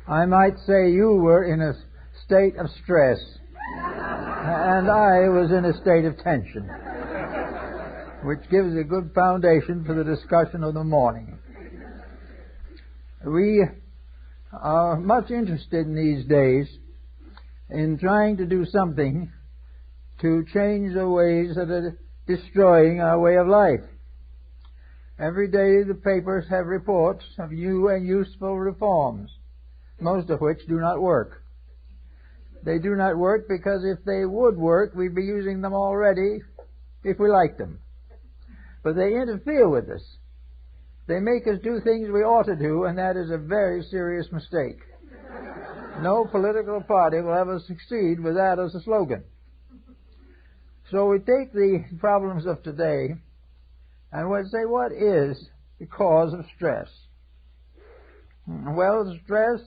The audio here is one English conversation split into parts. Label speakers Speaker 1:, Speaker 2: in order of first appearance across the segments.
Speaker 1: I might say you were in a state of stress, and I was in a state of tension, which gives a good foundation for the discussion of the morning. We are much interested in these days in trying to do something to change the ways that are destroying our way of life. Every day the papers have reports of new and useful reforms, most of which do not work. They do not work because if they would work, we'd be using them already if we liked them. But they interfere with us. They make us do things we ought to do, and that is a very serious mistake. No political party will ever succeed with that as a slogan. So we take the problems of today and we'll say, what is the cause of stress? Well, stress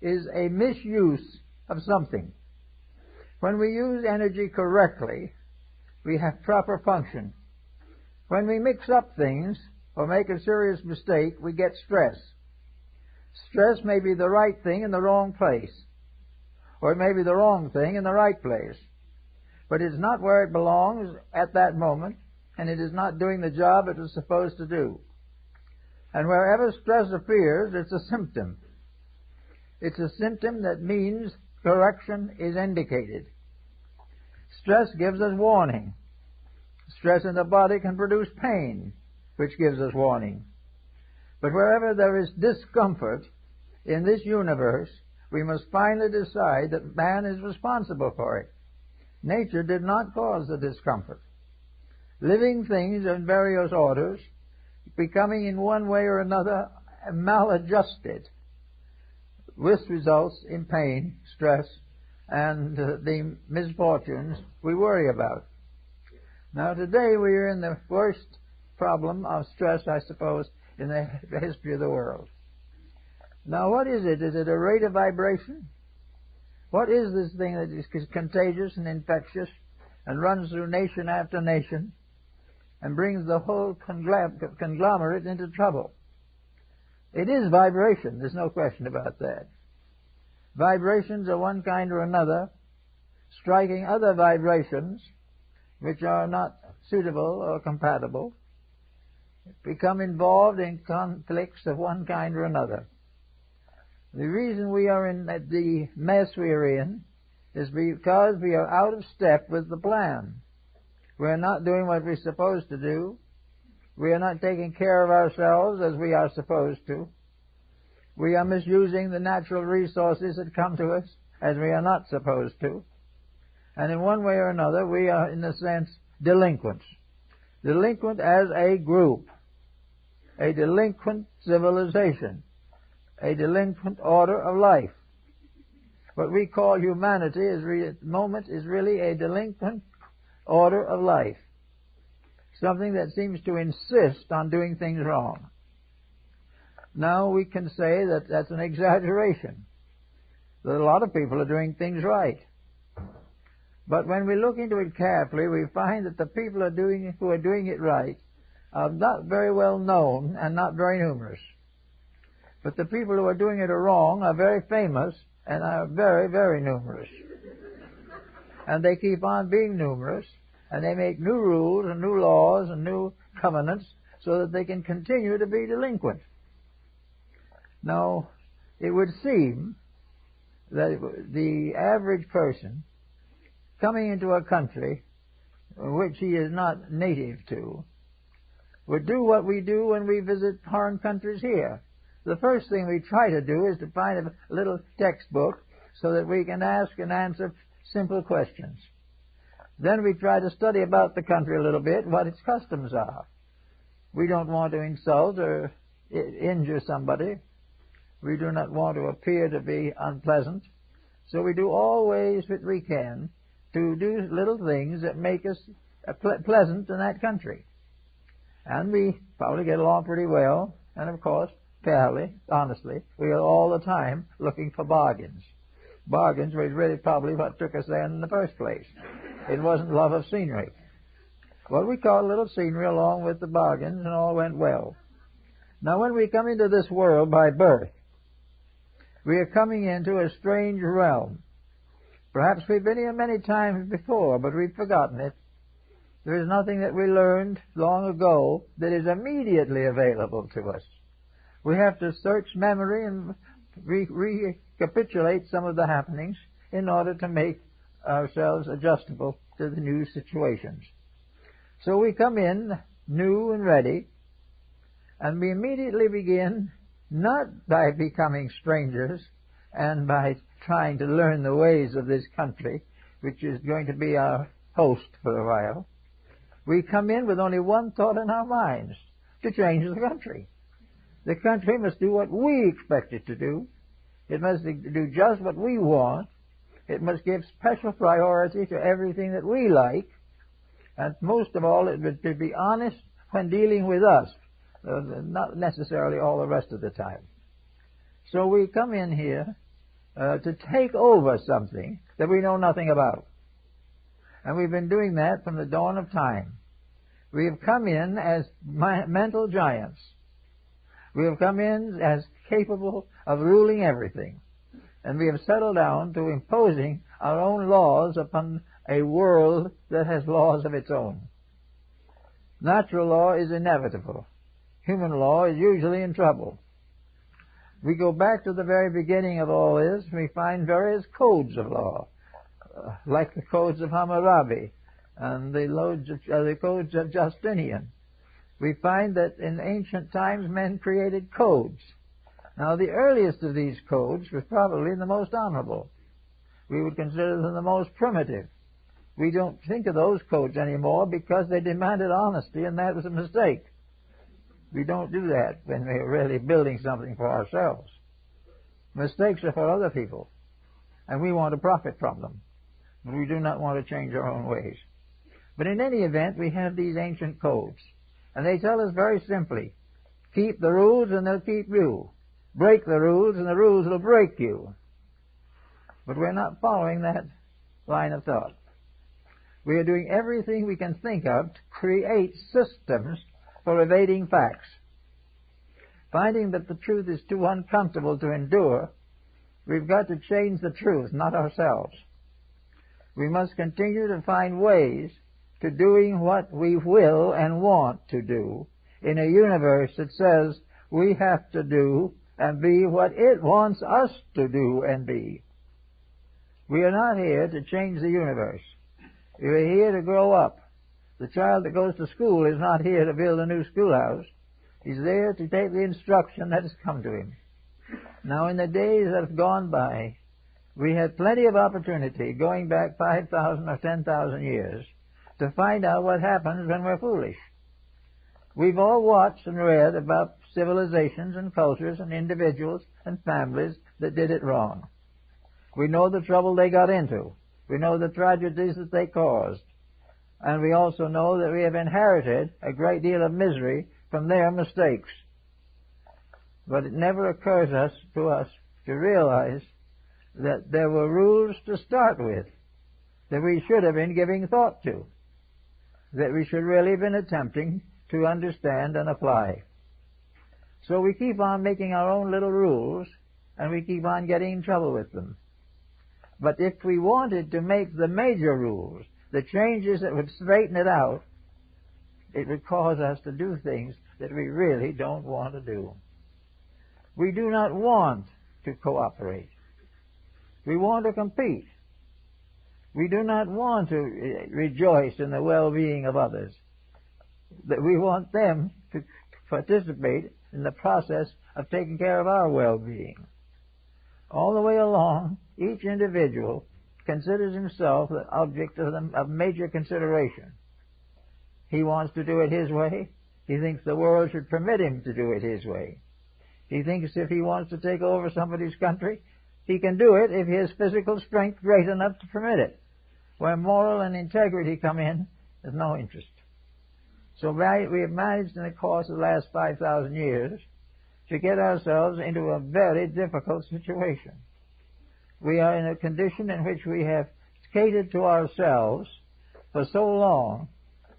Speaker 1: is a misuse of something. When we use energy correctly, we have proper function. When we mix up things or make a serious mistake, we get stress. Stress may be the right thing in the wrong place, or it may be the wrong thing in the right place. But it's not where it belongs at that moment, and it is not doing the job it was supposed to do. And wherever stress appears, it's a symptom. It's a symptom that means correction is indicated. Stress gives us warning. Stress in the body can produce pain, which gives us warning. But wherever there is discomfort in this universe, we must finally decide that man is responsible for it. Nature did not cause the discomfort. Living things in various orders, becoming in one way or another maladjusted, this results in pain, stress, and the misfortunes we worry about. Now today we are in the worst problem of stress, I suppose, in the history of the world. Now what is it? Is it a rate of vibration? What is this thing that is contagious and infectious and runs through nation after nation and brings the whole conglomerate into trouble? It is vibration. There's no question about that. Vibrations of one kind or another, striking other vibrations which are not suitable or compatible, become involved in conflicts of one kind or another. The reason we are in the mess we are in is because we are out of step with the plan. We are not doing what we're supposed to do. We are not taking care of ourselves as we are supposed to. We are misusing the natural resources that come to us as we are not supposed to. And in one way or another, we are, in a sense, delinquents. Delinquent as a group. A delinquent civilization. A delinquent order of life. What we call humanity at the moment is really a delinquent order of life. Something that seems to insist on doing things wrong. Now we can say that that's an exaggeration. That a lot of people are doing things right. But when we look into it carefully, we find that the people who are doing it right are not very well known and not very numerous. But the people who are doing it wrong are very famous and are very, very numerous. And they keep on being numerous, and they make new rules and new laws and new covenants so that they can continue to be delinquent. Now, it would seem that the average person coming into a country which he is not native to would do what we do when we visit foreign countries here. The first thing we try to do is to find a little textbook so that we can ask and answer simple questions. Then we try to study about the country a little bit, what its customs are. We don't want to insult or injure somebody. We do not want to appear to be unpleasant. So we do all ways that we can to do little things that make us pleasant in that country. And we probably get along pretty well, and of course, fairly, honestly, we are all the time looking for bargains. Bargains was really probably what took us there in the first place. It wasn't love of scenery. Well, we caught a little scenery along with the bargains, and all went well. Now, when we come into this world by birth, We are coming into a strange realm. Perhaps we've been here many times before, but we've forgotten it. There is nothing that we learned long ago that is immediately available to us. We have to search memory and recapitulate some of the happenings in order to make ourselves adjustable to the new situations. So we come in new and ready, and we immediately begin not by becoming strangers and by trying to learn the ways of this country, which is going to be our host for a while. We come in with only one thought in our minds: to change the country. The country must do what we expect it to do. It must do just what we want. It must give special priority to everything that we like. And most of all, it would be honest when dealing with us, not necessarily all the rest of the time. So we come in here to take over something that we know nothing about. And we've been doing that from the dawn of time. We have come in as mental giants. We have come in as capable of ruling everything. And we have settled down to imposing our own laws upon a world that has laws of its own. Natural law is inevitable. Human law is usually in trouble. We go back to the very beginning of all this, we find various codes of law, like the codes of Hammurabi and the codes of Justinian. We find that in ancient times men created codes. Now, the earliest of these codes was probably the most honorable. We would consider them the most primitive. We don't think of those codes anymore because they demanded honesty, and that was a mistake. We don't do that when we're really building something for ourselves. Mistakes are for other people, and we want to profit from them. But we do not want to change our own ways. But in any event, we have these ancient codes, and they tell us very simply, keep the rules and they'll keep you. Break the rules and the rules will break you. But we're not following that line of thought. We are doing everything we can think of to create systems for evading facts. Finding that the truth is too uncomfortable to endure, we've got to change the truth, not ourselves. We must continue to find ways to doing what we will and want to do in a universe that says we have to do and be what it wants us to do and be. We are not here to change the universe. We are here to grow up. The child that goes to school is not here to build a new schoolhouse. He's there to take the instruction that has come to him. Now, in the days that have gone by, we had plenty of opportunity, going back 5,000 or 10,000 years, to find out what happens when we're foolish. We've all watched and read about civilizations and cultures and individuals and families that did it wrong. We know the trouble they got into. We know the tragedies that they caused. And we also know that we have inherited a great deal of misery from their mistakes. But it never occurs to us to realize that there were rules to start with that we should have been giving thought to, that we should really have been attempting to understand and apply. So we keep on making our own little rules, and we keep on getting in trouble with them. But if we wanted to make the major rules, the changes that would straighten it out, it would cause us to do things that we really don't want to do. We do not want to cooperate. We want to compete. We do not want to rejoice in the well-being of others. That we want them to participate in the process of taking care of our well-being. All the way along, each individual considers himself the object of major consideration. He wants to do it his way. He thinks the world should permit him to do it his way. He thinks if he wants to take over somebody's country, he can do it if his physical strength is great enough to permit it. Where moral and integrity come in, there's no interest. So we have managed in the course of the last 5,000 years to get ourselves into a very difficult situation. We are in a condition in which we have catered to ourselves for so long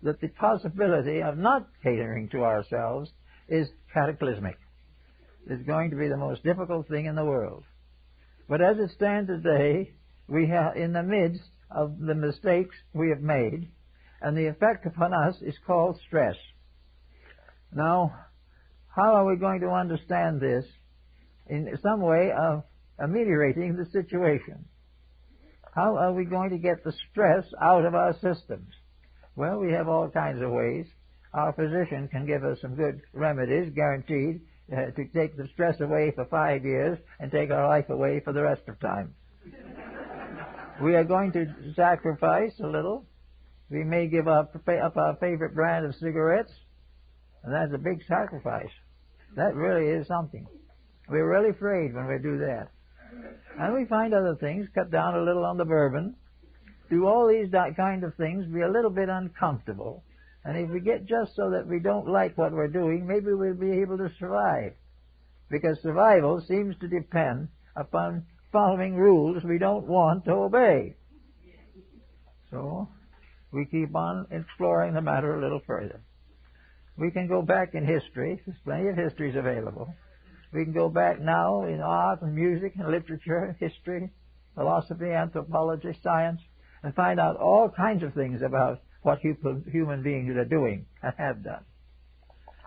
Speaker 1: that the possibility of not catering to ourselves is cataclysmic. It's going to be the most difficult thing in the world. But as it stands today, we are in the midst of the mistakes we have made, and the effect upon us is called stress. Now, how are we going to understand this in some way of ameliorating the situation? How are we going to get the stress out of our systems? Well, we have all kinds of ways. Our physician can give us some good remedies, guaranteed, to take the stress away for 5 years and take our life away for the rest of time. We are going to sacrifice a little. We may give up our favorite brand of cigarettes, and that's a big sacrifice. That really is something. We're really afraid when we do that. And we find other things, cut down a little on the bourbon, do all these kind of things, be a little bit uncomfortable. And if we get just so that we don't like what we're doing, maybe we'll be able to survive. Because survival seems to depend upon following rules we don't want to obey. So we keep on exploring the matter a little further. We can go back in history. There's plenty of histories available. We can go back now in art and music and literature, history, philosophy, anthropology, science, and find out all kinds of things about what human beings are doing and have done.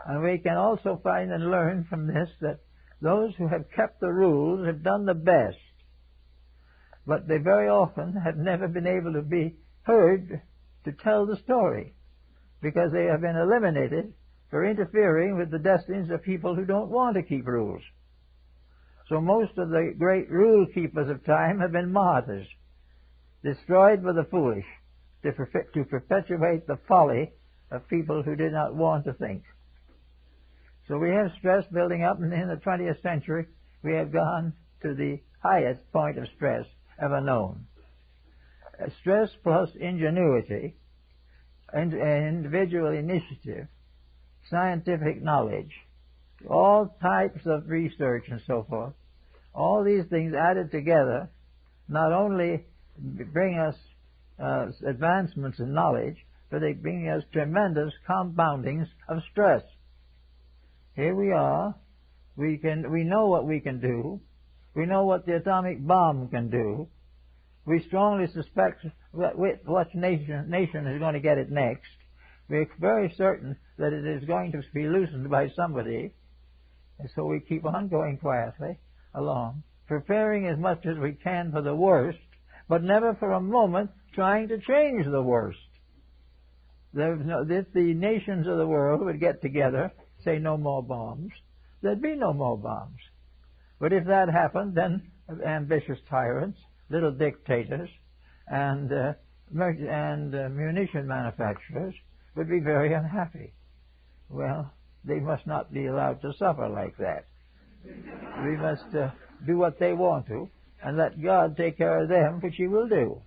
Speaker 1: And we can also find and learn from this that those who have kept the rules have done the best, but they very often have never been able to be heard to tell the story, because they have been eliminated for interfering with the destinies of people who don't want to keep rules. So most of the great rule keepers of time have been martyrs, destroyed by the foolish, to perpetuate the folly of people who did not want to think. So we have stress building up, and in the 20th century we have gone to the highest point of stress ever known. Stress plus ingenuity, and individual initiative, scientific knowledge, all types of research and so forth, all these things added together not only bring us advancements in knowledge, but they bring us tremendous compoundings of stress. Here we are. We know what we can do. We know what the atomic bomb can do. We strongly suspect what nation is going to get it next. We're very certain that it is going to be loosened by somebody. And so we keep on going quietly along, preparing as much as we can for the worst, but never for a moment trying to change the worst. If the nations of the world would get together, say no more bombs, there'd be no more bombs. But if that happened, then ambitious tyrants, little dictators, and munition manufacturers would be very unhappy. Well, they must not be allowed to suffer like that. We must do what they want to, and let God take care of them, which He will do.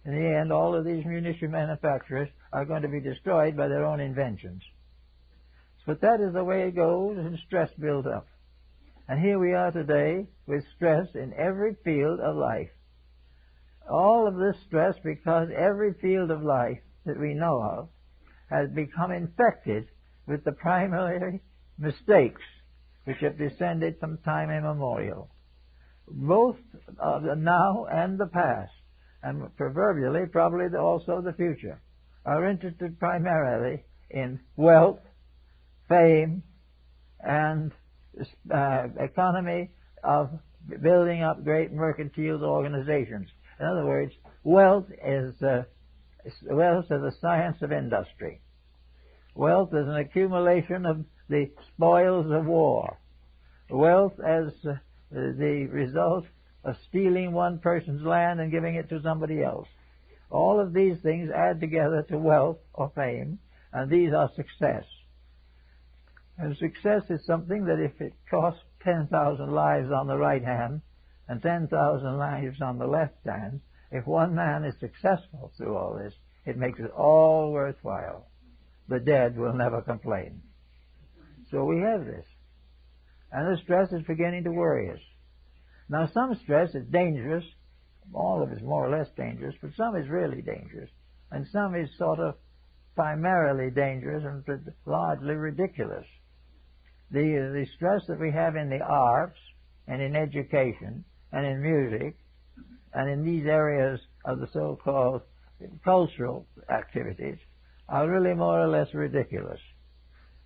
Speaker 1: In the end, all of these munition manufacturers are going to be destroyed by their own inventions. But that is the way it goes, and stress builds up. And here we are today with stress in every field of life. All of this stress because every field of life that we know of has become infected with the primary mistakes which have descended from time immemorial, both of the now and the past, and proverbially probably also the future, are interested primarily in wealth, fame, and economy of building up great mercantile organizations. In other words, wealth is a science of industry. Wealth is an accumulation of the spoils of war. Wealth as the result of stealing one person's land and giving it to somebody else. All of these things add together to wealth or fame, and these are success. And success is something that if it costs 10,000 lives on the right hand and 10,000 lives on the left hand, if one man is successful through all this, it makes it all worthwhile. The dead will never complain. So we have this. And the stress is beginning to worry us. Now some stress is dangerous. All of it is more or less dangerous, but some is really dangerous. And some is sort of primarily dangerous and largely ridiculous. The stress that we have in the arts and in education and in music and in these areas of the so-called cultural activities are really more or less ridiculous,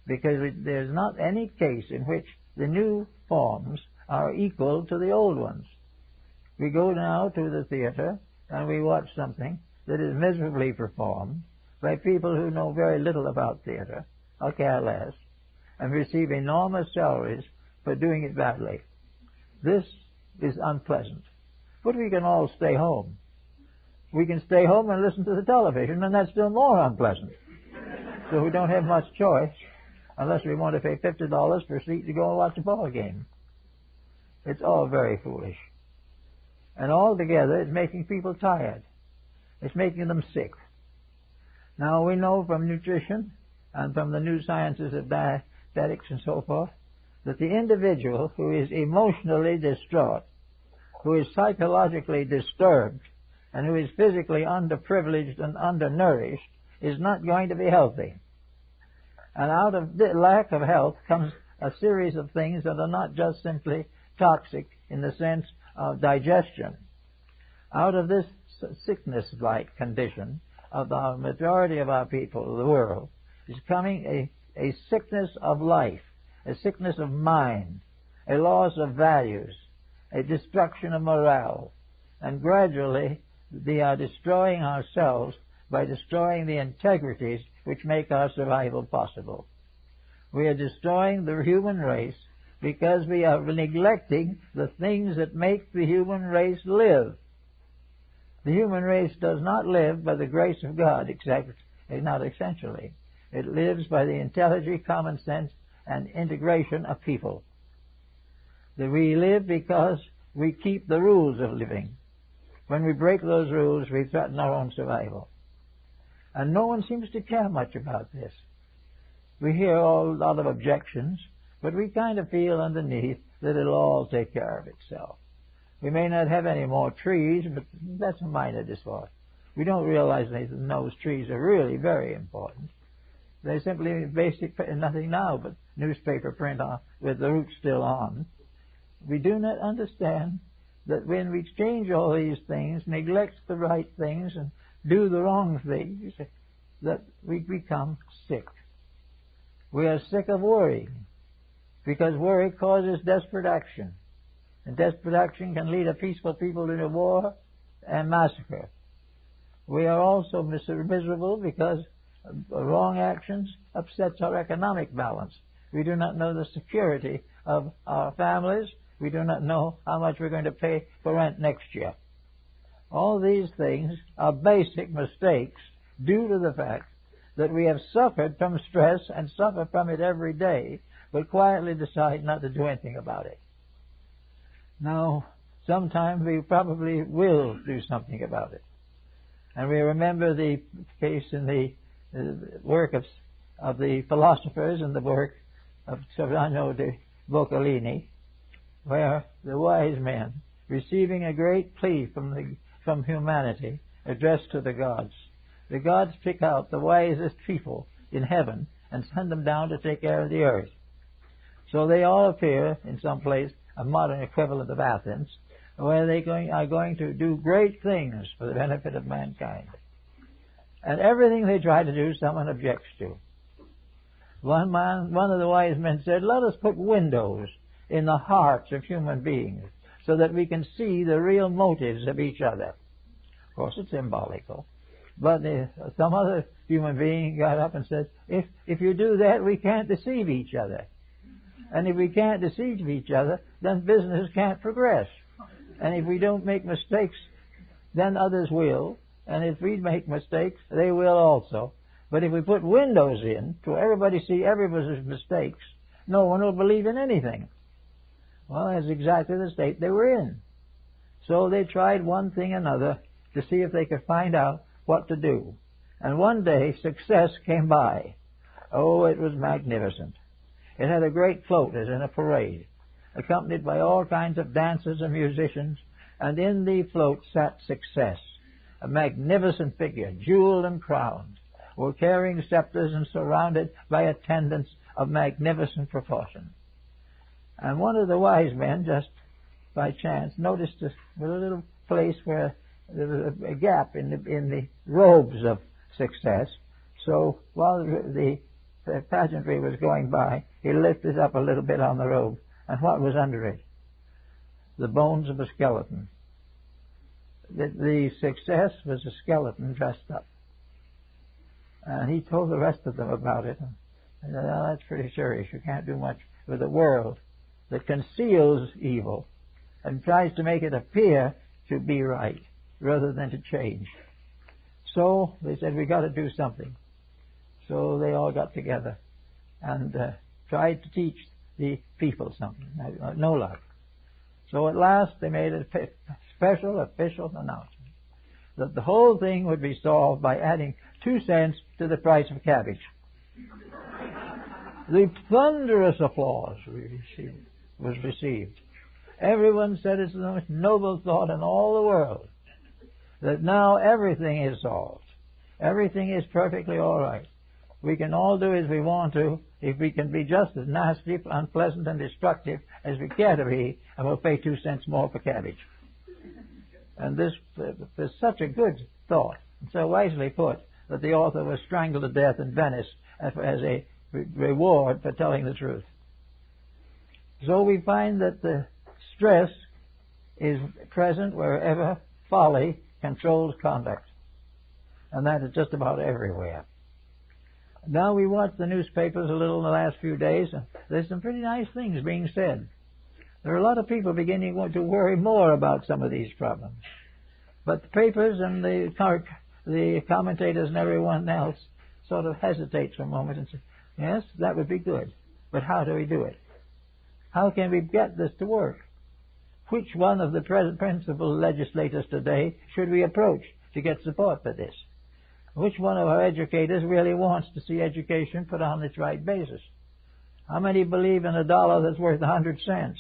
Speaker 1: because there's not any case in which the new forms are equal to the old ones. We go now to the theater and we watch something that is miserably performed by people who know very little about theater, or care less, and receive enormous salaries for doing it badly. This is unpleasant. But we can all stay home. We can stay home and listen to the television, and that's still more unpleasant. So we don't have much choice unless we want to pay $50 for a seat to go and watch a ball game. It's all very foolish. And altogether, it's making people tired. It's making them sick. Now, we know from nutrition and from the new sciences of dietetics and so forth that the individual who is emotionally distraught, who is psychologically disturbed, and who is physically underprivileged and undernourished is not going to be healthy. And out of the lack of health comes a series of things that are not just simply toxic in the sense of digestion. Out of this sickness-like condition of the majority of our people of the world is coming a sickness of life, a sickness of mind, a loss of values, a destruction of morale, and gradually they are destroying ourselves by destroying the integrities which make our survival possible. We are destroying the human race because we are neglecting the things that make the human race live. The human race does not live by the grace of God, not essentially. It lives by the intelligence, common sense, and integration of people. That we live because we keep the rules of living. When we break those rules, we threaten our own survival. And no one seems to care much about this. We hear a lot of objections, but we kind of feel underneath that it'll all take care of itself. We may not have any more trees, but that's a minor discord. We don't realize that those trees are really very important. They're simply basic, nothing now but newspaper print with the roots still on. We do not understand that when we change all these things, neglect the right things, and do the wrong things, that we become sick. We are sick of worry, because worry causes desperate action. And desperate action can lead a peaceful people into war and massacre. We are also miserable because wrong actions upsets our economic balance. We do not know the security of our families. We do not know how much we're going to pay for rent next year. All these things are basic mistakes due to the fact that we have suffered from stress and suffer from it every day, but quietly decide not to do anything about it. Now, sometime we probably will do something about it. And we remember the case in the work of the philosophers and the work of Serrano de Boccalini, where the wise men, receiving a great plea from humanity addressed to the gods pick out the wisest people in heaven and send them down to take care of the earth. So they all appear in some place, a modern equivalent of Athens, where they are going to do great things for the benefit of mankind. And everything they try to do, someone objects to. One of the wise men said, "Let us put windows in the hearts of human beings so that we can see the real motives of each other." Of course, it's symbolical. But some other human being got up and said, if you do that, we can't deceive each other. And if we can't deceive each other, then business can't progress. And if we don't make mistakes, then others will. And if we make mistakes, they will also. But if we put windows in to everybody see everybody's mistakes, no one will believe in anything. Well, that's exactly the state they were in. So they tried one thing and another to see if they could find out what to do. And one day, success came by. Oh, it was magnificent. It had a great float as in a parade, accompanied by all kinds of dancers and musicians, and in the float sat Success, a magnificent figure, jeweled and crowned, were carrying scepters and surrounded by attendants of magnificent proportion. And one of the wise men just by chance, noticed a little place where there was a gap in the robes of success. So while the pageantry was going by, he lifted up a little bit on the robe, and what was under it? The bones of a skeleton. The success was a skeleton dressed up. And he told the rest of them about it. And said, "Oh, that's pretty serious. You can't do much with a world that conceals evil and tries to make it appear to be right rather than to change." So they said, "We got to do something." So they all got together and tried to teach the people something. No luck. So at last they made a special official announcement that the whole thing would be solved by adding 2 cents to the price of cabbage. The thunderous applause was received. Everyone said it's the most noble thought in all the world, that now everything is solved. Everything is perfectly all right. We can all do as we want to if we can be just as nasty, unpleasant, and destructive as we care to be, and we'll pay 2 cents more for cabbage. And this was such a good thought, and so wisely put, that the author was strangled to death in Venice as a reward for telling the truth. So we find that the stress is present wherever folly controls conduct, and that is just about everywhere. Now we watch the newspapers a little in the last few days, and there's some pretty nice things being said. There are a lot of people beginning to worry more about some of these problems. But the papers and the commentators and everyone else sort of hesitates for a moment and says, yes, that would be good, but how do we do it? How can we get this to work? Which one of the present principal legislators today should we approach to get support for this? Which one of our educators really wants to see education put on its right basis? How many believe in a dollar that's worth 100 cents?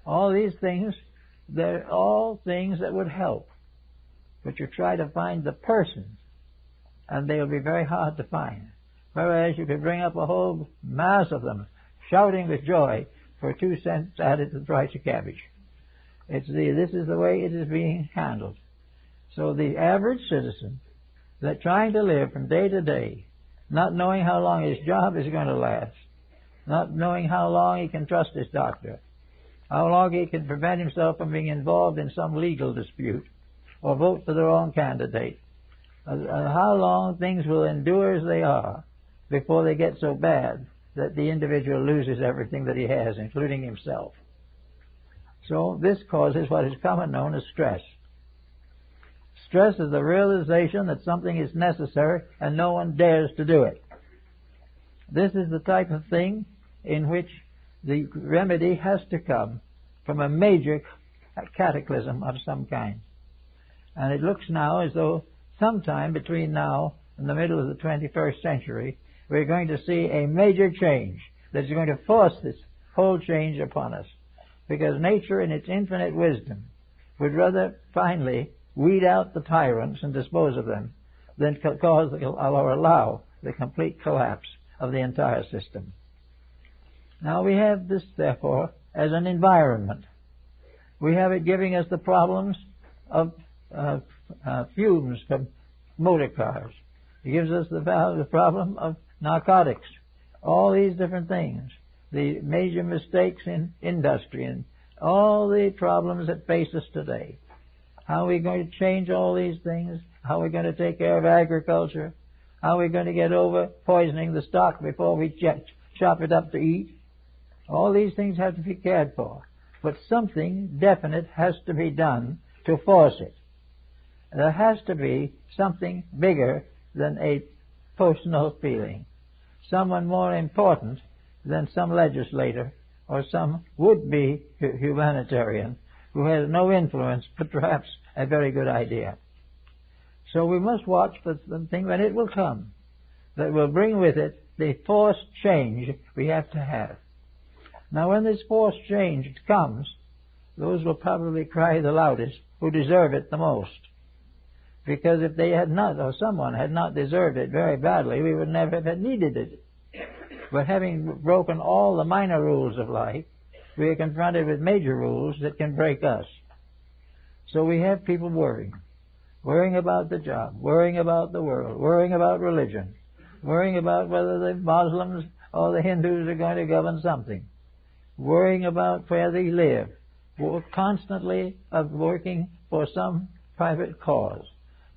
Speaker 1: All these things, they're all things that would help. But you try to find the person, and they'll be very hard to find. Whereas you could bring up a whole mass of them, shouting with joy for 2 cents added to the price of cabbage. This is the way it is being handled. So the average citizen, that trying to live from day to day, not knowing how long his job is going to last, not knowing how long he can trust his doctor, how long he can prevent himself from being involved in some legal dispute, or vote for the wrong candidate, how long things will endure as they are before they get so bad that the individual loses everything that he has, including himself. So this causes what is commonly known as stress. Stress is the realization that something is necessary and no one dares to do it. This is the type of thing in which the remedy has to come from a major cataclysm of some kind. And it looks now as though sometime between now and the middle of the 21st century, we're going to see a major change that's going to force this whole change upon us. Because nature, in its infinite wisdom, would rather finally weed out the tyrants and dispose of them than cause or allow the complete collapse of the entire system. Now we have this, therefore, as an environment. We have it giving us the problems of fumes from motor cars. It gives us the problem of narcotics, all these different things, the major mistakes in industry, and all the problems that face us today. How are we going to change all these things? How are we going to take care of agriculture? How are we going to get over poisoning the stock before we chop it up to eat? All these things have to be cared for. But something definite has to be done to force it. There has to be something bigger than a personal feeling. Someone more important than some legislator or some would-be humanitarian who has no influence but perhaps a very good idea. So we must watch for something, and it will come, that will bring with it the forced change we have to have. Now when this forced change comes, those will probably cry the loudest who deserve it the most. Because if they had not, or someone had not deserved it very badly, we would never have needed it. But having broken all the minor rules of life, we are confronted with major rules that can break us. So we have people worrying about the job, worrying about the world, worrying about religion, worrying about whether the Muslims or the Hindus are going to govern something, worrying about where they live, constantly working for some private cause.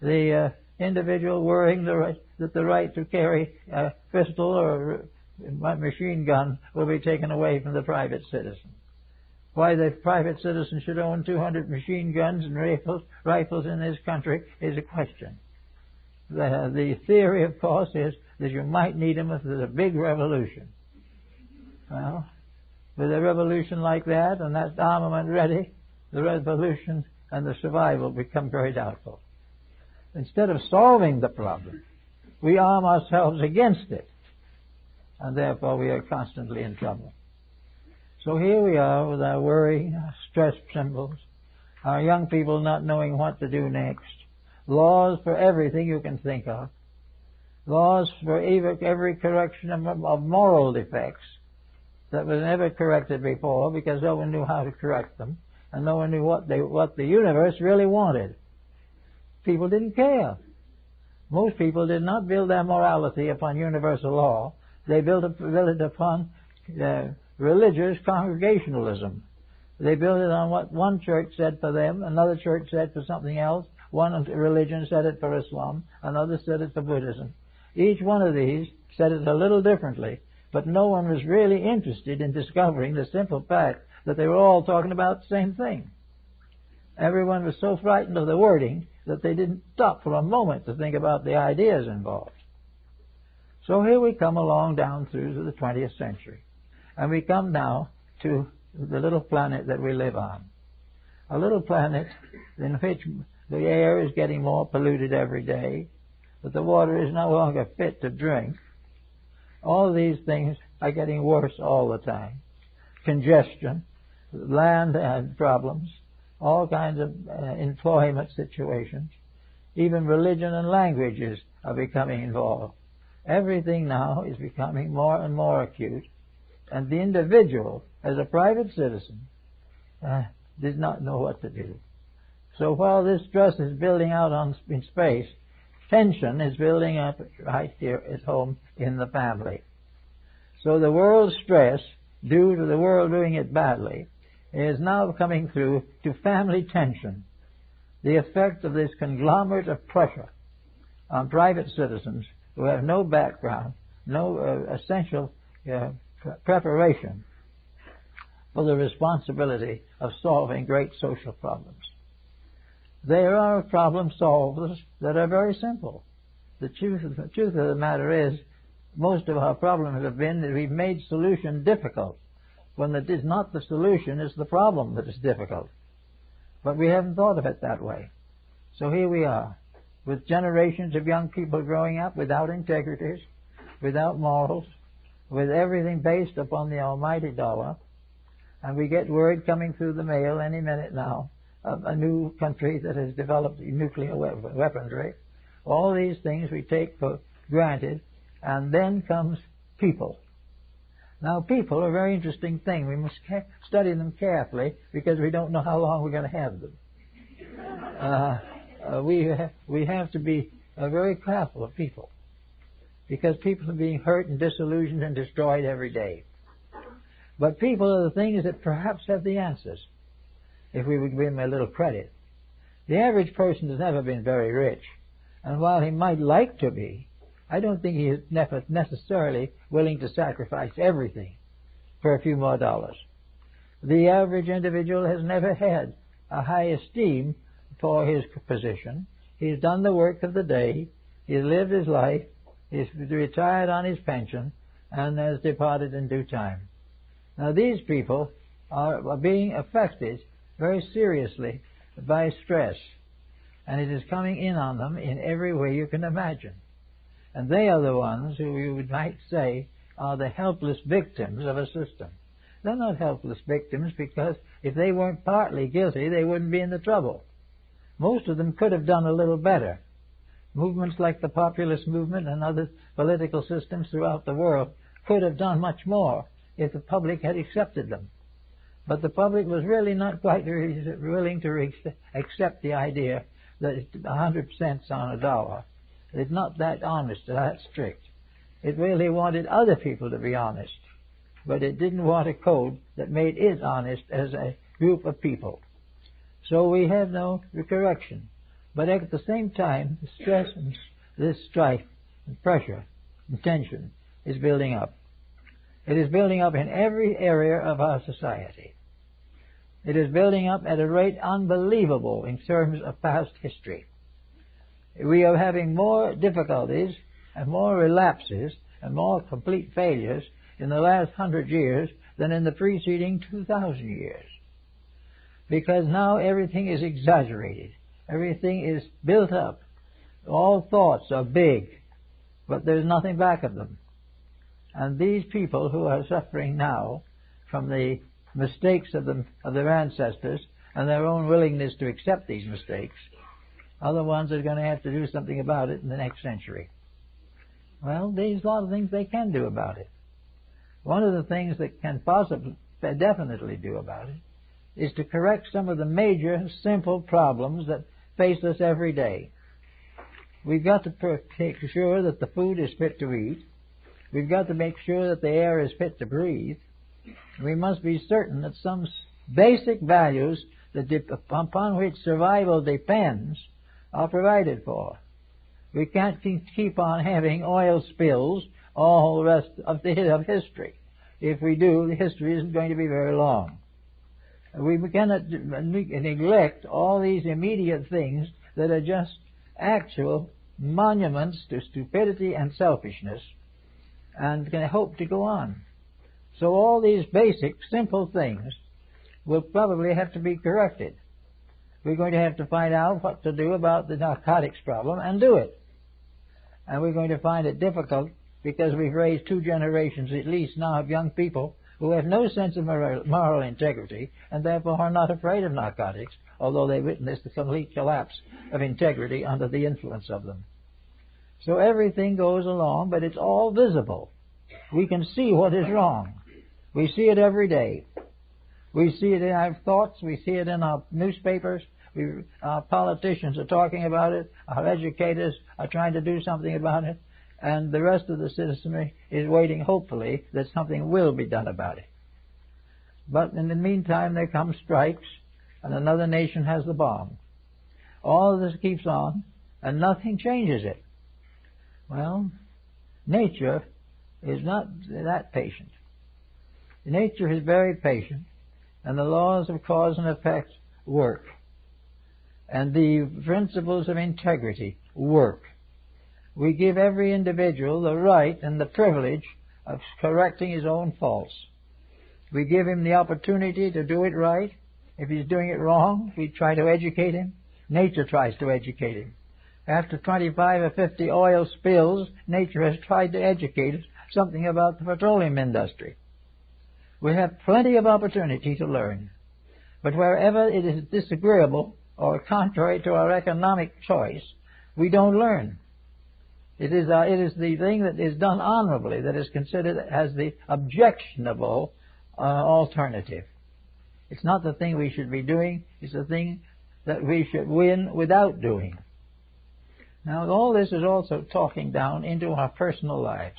Speaker 1: The individual worrying that the right to carry a pistol or a machine gun will be taken away from the private citizen. Why the private citizen should own 200 machine guns and rifles in this country is a question. The theory, of course, is that you might need them if there's a big revolution. Well, with a revolution like that and that armament ready, the revolution and the survival become very doubtful. Instead of solving the problem, we arm ourselves against it, and therefore we are constantly in trouble. So here we are with our worry, our stress symbols, our young people not knowing what to do next, laws for everything you can think of, laws for every correction of moral defects that was never corrected before because no one knew how to correct them, and no one knew what the universe really wanted. People didn't care. Most people did not build their morality upon universal law. They built it upon religious congregationalism. They built it on what one church said for them, another church said for something else, one religion said it for Islam, another said it for Buddhism. Each one of these said it a little differently, but no one was really interested in discovering the simple fact that they were all talking about the same thing. Everyone was so frightened of the wording that they didn't stop for a moment to think about the ideas involved. So here we come along down through to the 20th century. And we come now to the little planet that we live on. A little planet in which the air is getting more polluted every day, but the water is no longer fit to drink. All these things are getting worse all the time. Congestion, land problems, all kinds of employment situations, even religion and languages are becoming involved. Everything now is becoming more and more acute, and the individual, as a private citizen, does not know what to do. So while this stress is building out in space, tension is building up right here at home in the family. So the world's stress, due to the world doing it badly, is now coming through to family tension. The effect of this conglomerate of pressure on private citizens who have no background, no essential preparation for the responsibility of solving great social problems. There are problem solvers that are very simple. The truth of the matter is, most of our problems have been that we've made solution difficult, when it is not the solution, it's the problem that is difficult. But we haven't thought of it that way. So here we are, with generations of young people growing up without integrities, without morals, with everything based upon the almighty dollar, and we get word coming through the mail any minute now of a new country that has developed nuclear weaponry. All these things we take for granted, and then comes people. Now, people are a very interesting thing. We must study them carefully because we don't know how long we're going to have them. We have to be very careful of people because people are being hurt and disillusioned and destroyed every day. But people are the things that perhaps have the answers, if we would give them a little credit. The average person has never been very rich, and while he might like to be, I don't think he is necessarily willing to sacrifice everything for a few more dollars. The average individual has never had a high esteem for his position. He's done the work of the day. He's lived his life. He's retired on his pension and has departed in due time. Now these people are being affected very seriously by stress, and it is coming in on them in every way you can imagine. And they are the ones who you might say are the helpless victims of a system. They're not helpless victims because if they weren't partly guilty, they wouldn't be in the trouble. Most of them could have done a little better. Movements like the populist movement and other political systems throughout the world could have done much more if the public had accepted them. But the public was really not quite willing to accept the idea that it's 100 cents on a dollar. It's not that honest, that strict. It really wanted other people to be honest, but it didn't want a code that made it honest as a group of people. So we have no correction. But at the same time, the stress and this strife and pressure and tension is building up. It is building up in every area of our society. It is building up at a rate unbelievable in terms of past history. We are having more difficulties and more relapses and more complete failures in the last 100 years than in the preceding 2,000 years. Because now everything is exaggerated. Everything is built up. All thoughts are big, but there's nothing back of them. And these people who are suffering now from the mistakes of their ancestors and their own willingness to accept these mistakes are the ones that are going to have to do something about it in the next century. Well, there's a lot of things they can do about it. One of the things that can definitely do about it is to correct some of the major, simple problems that face us every day. We've got to make sure that the food is fit to eat. We've got to make sure that the air is fit to breathe. We must be certain that some basic values upon which survival depends are provided for. We can't keep on having oil spills all the rest of history. If we do, the history isn't going to be very long. We cannot neglect all these immediate things that are just actual monuments to stupidity and selfishness and can hope to go on. So all these basic, simple things will probably have to be corrected. We're going to have to find out what to do about the narcotics problem and do it. And we're going to find it difficult because we've raised 2 generations at least now of young people who have no sense of moral integrity and therefore are not afraid of narcotics, although they witness the complete collapse of integrity under the influence of them. So everything goes along, but it's all visible. We can see what is wrong. We see it every day. We see it in our thoughts. We see it in our newspapers. Our politicians are talking about it. Our educators are trying to do something about it. And the rest of the citizenry is waiting, hopefully, that something will be done about it. But in the meantime, there come strikes, and another nation has the bomb. All of this keeps on, and nothing changes it. Well, nature is not that patient. Nature is very patient, and the laws of cause and effect work. And the principles of integrity work. We give every individual the right and the privilege of correcting his own faults. We give him the opportunity to do it right. If he's doing it wrong, we try to educate him. Nature tries to educate him. After 25 or 50 oil spills, nature has tried to educate us something about the petroleum industry. We have plenty of opportunity to learn. But wherever it is disagreeable or contrary to our economic choice, we don't learn. It is the thing that is done honorably that is considered as the objectionable alternative. It's not the thing we should be doing. It's the thing that we should win without doing. Now, all this is also talking down into our personal lives.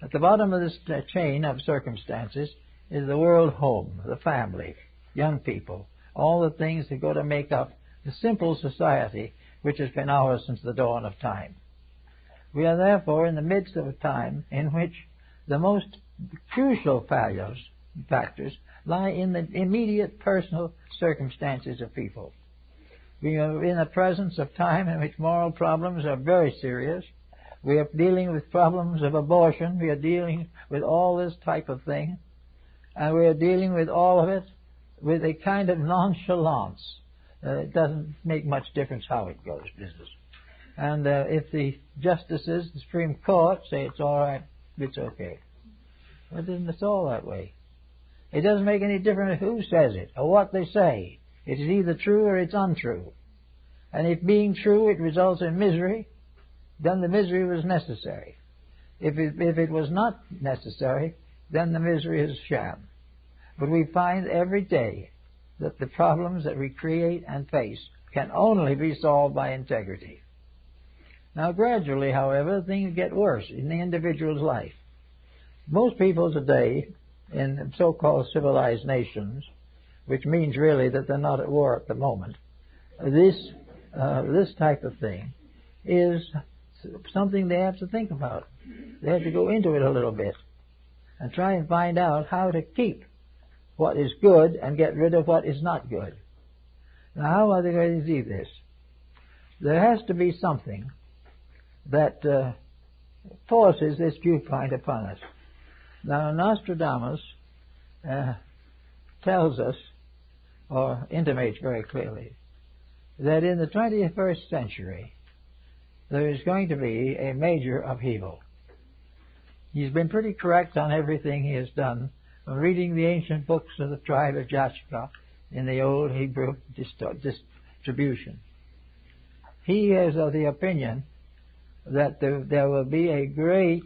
Speaker 1: At the bottom of this chain of circumstances is the world home, the family, young people, all the things that go to make up the simple society which has been ours since the dawn of time. We are therefore in the midst of a time in which the most crucial factors lie in the immediate personal circumstances of people. We are in the presence of time in which moral problems are very serious. We are dealing with problems of abortion. We are dealing with all this type of thing. And we are dealing with all of it with a kind of nonchalance. It doesn't make much difference how it goes, business. And if the justices, the Supreme Court, say it's all right, it's okay. But then it's all that way. It doesn't make any difference who says it or what they say. It is either true or it's untrue. And if being true it results in misery, then the misery was necessary. If it was not necessary, then the misery is sham. But we find every day that the problems that we create and face can only be solved by integrity. Now, gradually, however, things get worse in the individual's life. Most people today in so-called civilized nations, which means really that they're not at war at the moment, this type of thing is something they have to think about. They have to go into it a little bit and try and find out how to keep what is good and get rid of what is not good. Now, how are they going to do this? There has to be something that forces this viewpoint upon us. Now, Nostradamus tells us, or intimates very clearly, that in the 21st century there is going to be a major upheaval. He's been pretty correct on everything he has done, from reading the ancient books of the tribe of Joshua in the old Hebrew distribution. He is of the opinion that there will be a great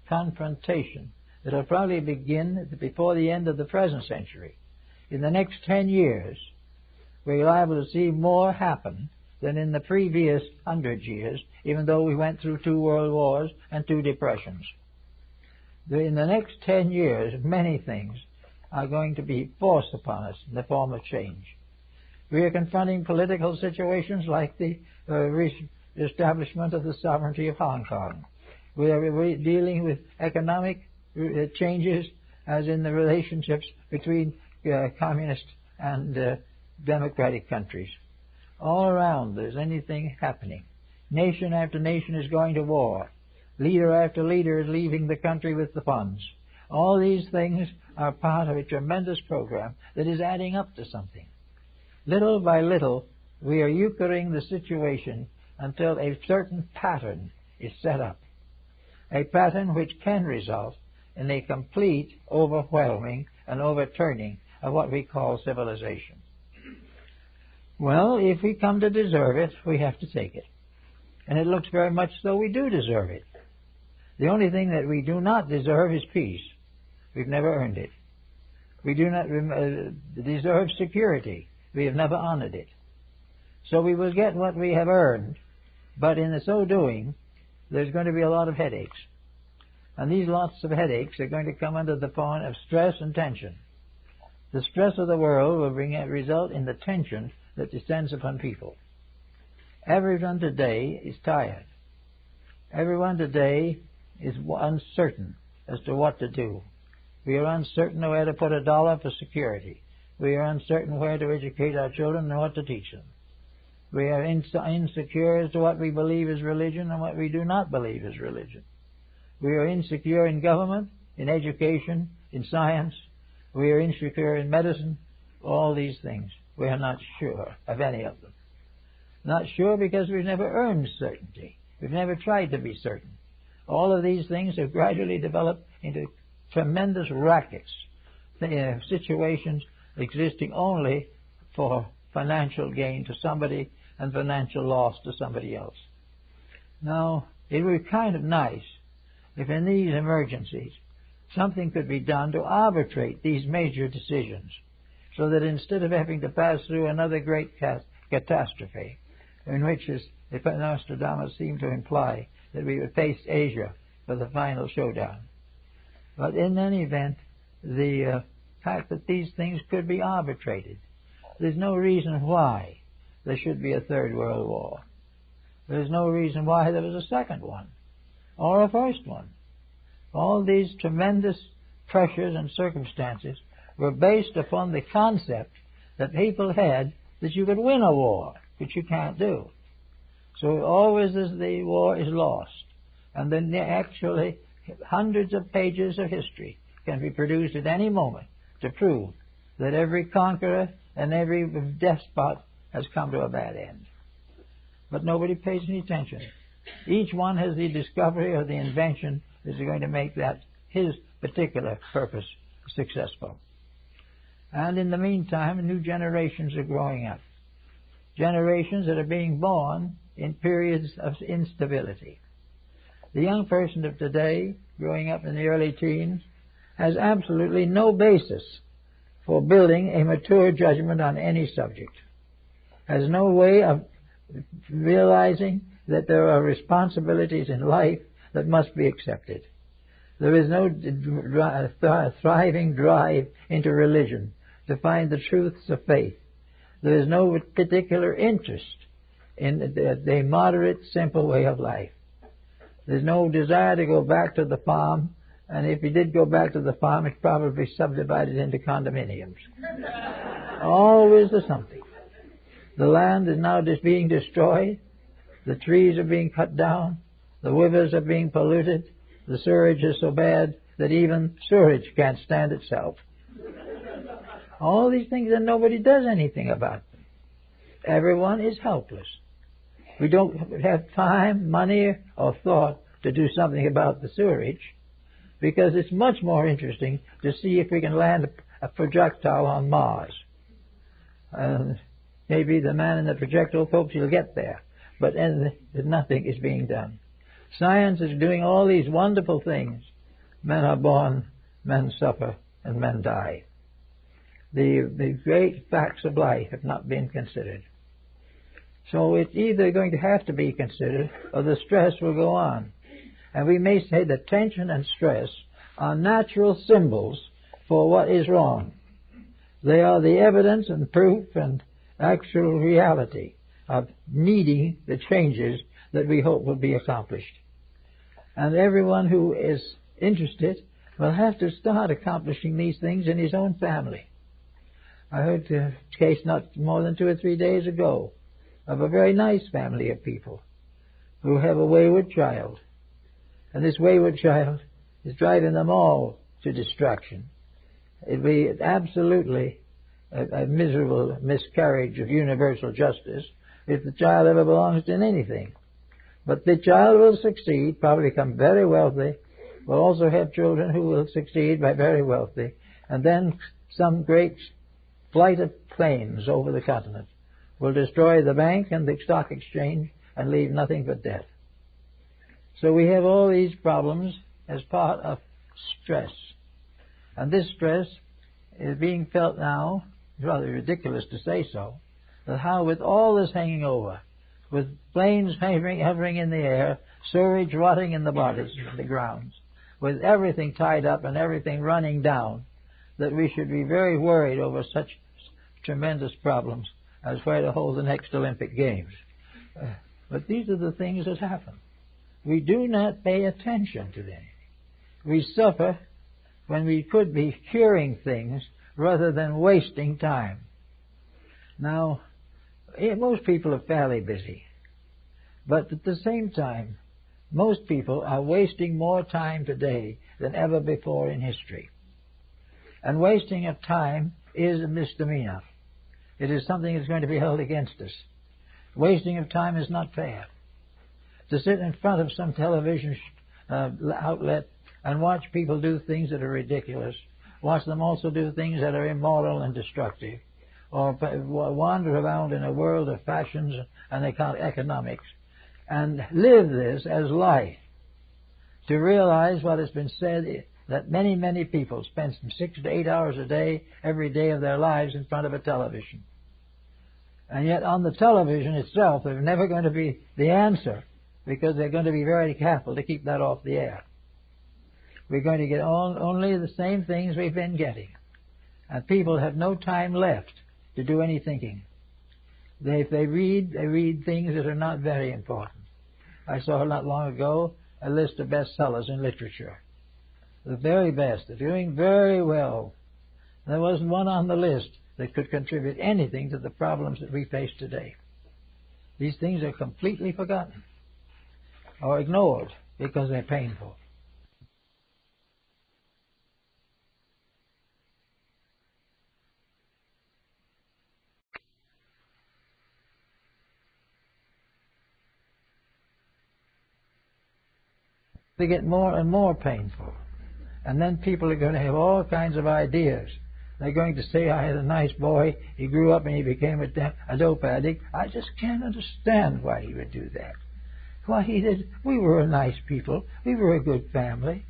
Speaker 1: confrontation that will probably begin before the end of the present century. In the next 10 years, we're liable to see more happen than in the previous 100 years, even though we went through 2 world wars and 2 depressions. In the next 10 years, many things are going to be forced upon us in the form of change. We are confronting political situations like the establishment of the sovereignty of Hong Kong. We are dealing with economic changes, as in the relationships between communist and democratic countries. All around there's anything happening. Nation after nation is going to war. Leader after leader is leaving the country with the funds. All these things are part of a tremendous program that is adding up to something. Little by little, we are euchering the situation until a certain pattern is set up. A pattern which can result in a complete overwhelming and overturning of what we call civilization. Well, if we come to deserve it, we have to take it. And it looks very much though we do deserve it. The only thing that we do not deserve is peace. We've never earned it. We do not deserve security. We have never honored it. So we will get what we have earned, but in so doing, there's going to be a lot of headaches. And these lots of headaches are going to come under the form of stress and tension. The stress of the world will result in the tension that descends upon people. Everyone today is tired. Everyone today is uncertain as to what to do. We are uncertain where to put $1 for security. We are uncertain where to educate our children and what to teach them. We are insecure as to what we believe is religion and what we do not believe is religion. We are insecure in government, in education, in science. We are insecure in medicine. All these things. We are not sure of any of them. Not sure because we've never earned certainty. We've never tried to be certain. All of these things have gradually developed into tremendous rackets, situations existing only for financial gain to somebody and financial loss to somebody else. Now, it would be kind of nice if in these emergencies something could be done to arbitrate these major decisions, so that instead of having to pass through another great catastrophe, in which, as Nostradamus seemed to imply, that we would face Asia for the final showdown. But in any event, the fact that these things could be arbitrated, there's no reason why there should be a third world war. There's no reason why there was a second one, or a first one. All these tremendous pressures and circumstances were based upon the concept that people had that you could win a war, which you can't do. So always as the war is lost, and then actually hundreds of pages of history can be produced at any moment to prove that every conqueror and every despot has come to a bad end. But nobody pays any attention. Each one has the discovery or the invention that is going to make that his particular purpose successful. And in the meantime, new generations are growing up. Generations that are being born in periods of instability. The young person of today, growing up in the early teens, has absolutely no basis for building a mature judgment on any subject, has no way of realizing that there are responsibilities in life that must be accepted. There is no thriving drive into religion to find the truths of faith. There is no particular interest in the moderate, simple way of life. There's no desire to go back to the farm, and if you did go back to the farm, it's probably subdivided into condominiums. Always there's something. The land is now just being destroyed. The trees are being cut down. The rivers are being polluted. The sewage is so bad that even sewage can't stand itself. All these things, and nobody does anything about them. Everyone is helpless. We don't have time, money, or thought to do something about the sewerage, because it's much more interesting to see if we can land a projectile on Mars. Maybe the man in the projectile hopes he'll get there, but nothing is being done. Science is doing all these wonderful things. Men are born, men suffer, and men die. The great facts of life have not been considered. So it's either going to have to be considered, or the stress will go on. And we may say that tension and stress are natural symbols for what is wrong. They are the evidence and proof and actual reality of needing the changes that we hope will be accomplished. And everyone who is interested will have to start accomplishing these things in his own family. I heard a case not more than 2 or 3 days ago of a very nice family of people who have a wayward child. And this wayward child is driving them all to distraction. It would be absolutely a miserable miscarriage of universal justice if the child ever belongs in anything. But the child will succeed, probably become very wealthy, will also have children who will succeed by very wealthy, and then some great flight of planes over the continent will destroy the bank and the stock exchange and leave nothing but debt. So we have all these problems as part of stress. And this stress is being felt now, it's rather ridiculous to say so, that how with all this hanging over, with planes hovering in the air, sewage rotting in the bodies, the grounds, with everything tied up and everything running down, that we should be very worried over such tremendous problems as where to hold the next Olympic Games. But these are the things that happen. We do not pay attention to them. We suffer when we could be curing things rather than wasting time. Now, most people are fairly busy, but at the same time, most people are wasting more time today than ever before in history. And wasting of time is a misdemeanor. It is something that's going to be held against us. Wasting of time is not fair. To sit in front of some television outlet and watch people do things that are ridiculous, watch them also do things that are immoral and destructive, or wander around in a world of fashions and economics, and live this as life, to realize what has been said, that many, many people spend 6 to 8 hours a day, every day of their lives in front of a television. And yet on the television itself, they're never going to be the answer, because they're going to be very careful to keep that off the air. We're going to get only the same things we've been getting. And people have no time left to do any thinking. If they read things that are not very important. I saw not long ago a list of bestsellers in literature. The very best. They're doing very well. There wasn't one on the list that could contribute anything to the problems that we face today. These things are completely forgotten or ignored because they're painful. They get more and more painful. And then people are going to have all kinds of ideas. They're going to say, I had a nice boy, he grew up and he became a dope addict. I just can't understand why he would do that. Why he did. We were a nice people. We were a good family.